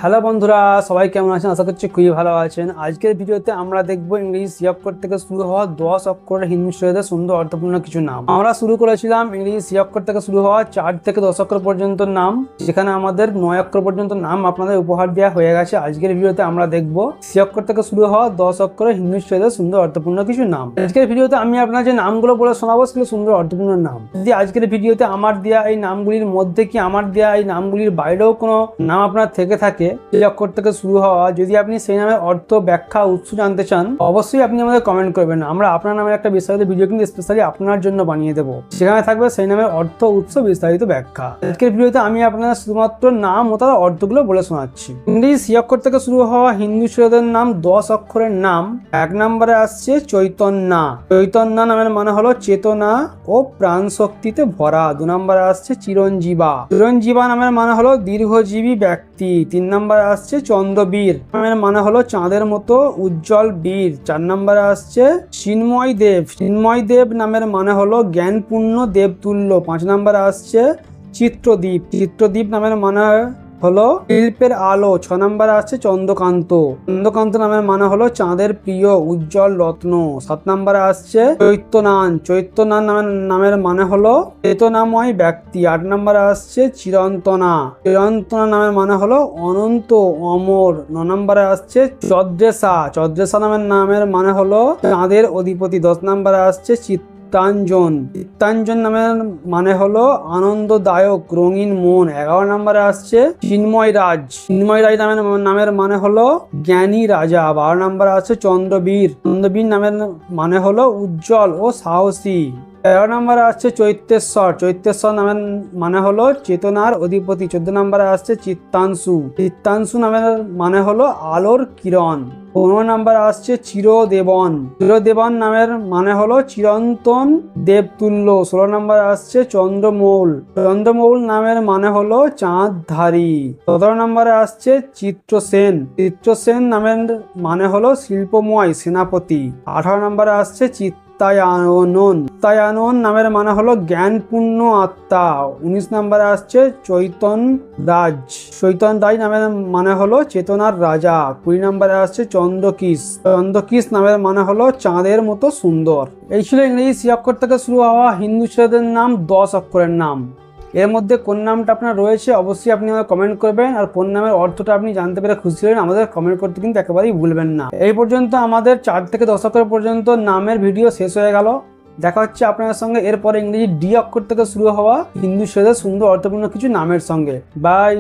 Hello বন্ধুরা, সবাই কেমন আছেন? আশা করছি খুবই ভালো আছেন। আজকের ভিডিওতে আমরা দেখব ইংরেজি সি অক্ষর থেকে শুরু হওয়া 10 অক্ষরের হিন্দু শব্দের সুন্দর অর্থপূর্ণ কিছু নাম। আমরা শুরু করেছিলাম ইংরেজি সি অক্ষর থেকে শুরু হওয়া 4 থেকে 10 অক্ষর পর্যন্ত নাম, যেখানে আমাদের 9 অক্ষর পর্যন্ত নাম আপনাদের উপহার দেওয়া হয়ে গেছে। আজকের ভিডিওতে আমরা দেখব সি অক্ষর থেকে শুরু হওয়া 10 অক্ষরের হিন্দু শব্দের সুন্দর অর্থপূর্ণ কিছু নাম। আজকের ভিডিওতে আমি আপনার যে নামগুলো বলে শোনাবো সেগুলো সুন্দর অর্থপূর্ণ নাম। যদি আজকের ভিডিওতে আমার দেওয়া এই নামগুলির মধ্যে কি আমার দেওয়া এই নামগুলির বাইরেও কোনো নাম আপনার থেকে থাকে এই অক্ষর থেকে শুরু হওয়া, যদি আপনি সেই নামের অর্থ, ব্যাখ্যা, উৎস জানতে চান, অবশ্যই আপনি আমাদের কমেন্ট করবেন। আমরা আপনার নামের একটা বিস্তারিত ভিডিও কিন্তু স্পেশালি আপনার জন্য বানিয়ে দেবো। সেখানে থাকবে সেই নামের অর্থ, উৎস, বিস্তারিত ব্যাখ্যা। আজকের ভিডিওতে আমি আপনাদের শুধুমাত্র নাম ও তার অর্থগুলো বলে শোনাচ্ছি। ইংরেজি সি অক্ষর থেকে শুরু হওয়া হিন্দু শব্দের নাম 10 অক্ষরের নাম। 1 নম্বরে আসছে চৈতন্যা। চৈতন্যা নামের মানে হলো চেতনা ও প্রাণ শক্তিতে ভরা। 2 নম্বরে আসছে চিরঞ্জীবা। চিরঞ্জীবা নামের মানে হলো দীর্ঘজীবী ব্যক্তি। 3 নম্বরে আসছে চন্দ্রবীর নামের মানে হলো চাঁদের মতো উজ্জ্বল বীর। 4 নম্বরে আসছে চিন্ময় দেব। চিন্ময় দেব নামের মানে হলো জ্ঞানপূর্ণ দেবতুল্য। 5 নম্বরে আসছে চিত্রদীপ। চিত্রদীপ নামের মানে হলো শিল্পের আলো। 6 নম্বরে আসছে চন্দ্রকান্ত। চন্দ্রকান্ত নামের মানে হলো চাঁদের প্রিয় উজ্জ্বল রত্ন। 7 নম্বরে আসছে চৈত্যনান। চৈত্যনান নামের মানে হলো চেতনাময় ব্যক্তি। 8 নম্বরে আসছে চিরন্তনা। চিরন্তনা নামের মানে হলো অনন্ত, অমর। 9 নম্বরে আসছে চদ্রেশা। চদ্রেশা নামের মানে হলো চাঁদের অধিপতি। 10 নম্বরে আসছে চিত্তাঞ্জন। চিত্তাঞ্জন নামের মানে হলো আনন্দদায়ক, রঙিন মন। 11 নম্বরে আসছে চিন্ময় রাজ। চিন্ময় রাজ নামের মানে হলো জ্ঞানী রাজা। 12 নম্বরে আসছে চন্দ্রবীর। চন্দ্রবীর নামের মানে হলো উজ্জ্বল ও সাহসী। 13 নম্বরে আসছে চৈতেশ্বর। চৈতেশ্বর নামের মানে হলো চেতনার অধিপতি। 14 নম্বরে আসছে চিত্তাংশু। চিত্তাংশু নামের মানে হলো আলোর কিরণ। 15 নম্বরে আসছে চিরদেবন। চিরদেবন নামের মানে হলো চিরন্তন দেবতুল্য। 16 নম্বরে আসছে চন্দ্রমৌল। চন্দ্রমৌল নামের মানে হলো চাঁদধারী। 17 নম্বরে আসছে চিত্রসেন। চিত্রসেন নামের মানে হলো শিল্পময় সেনাপতি। 18 নম্বরে আসছে চিত্তায়নন নামের মানে হলো জ্ঞানপূর্ণ আত্মা। 19 নম্বরে আসছে চৈতন রাজ। চৈতন রাজ নামের মানে হলো চেতনার রাজা। 20 নম্বরে আসছে চন্দ্রকিস। চন্দ্রকিস নামের মানে হলো চাঁদের মতো সুন্দর। এই ছিল ইংরেজি সি অক্ষর থেকে শুরু হওয়া হিন্দু শব্দের নাম 10 অক্ষরের নাম। এর মধ্যে কোন নামটা আপনার রয়েছে অবশ্যই আপনি আমাদের কমেন্ট করবেন, আর কোন নামের অর্থটা আপনি জানতে পেরে খুশি হলেন আমাদের কমেন্ট করতে কিন্তু একেবারেই ভুলবেন না। এই পর্যন্ত আমাদের 4 থেকে 10 অক্ষর পর্যন্ত নামের ভিডিও শেষ হয়ে গেল। দেখা হচ্ছে আপনাদের সঙ্গে এরপরে ইংরেজি ডি অক্ষর থেকে শুরু হওয়া হিন্দু শব্দের সুন্দর অর্থপূর্ণ কিছু নামের সঙ্গে। বাই।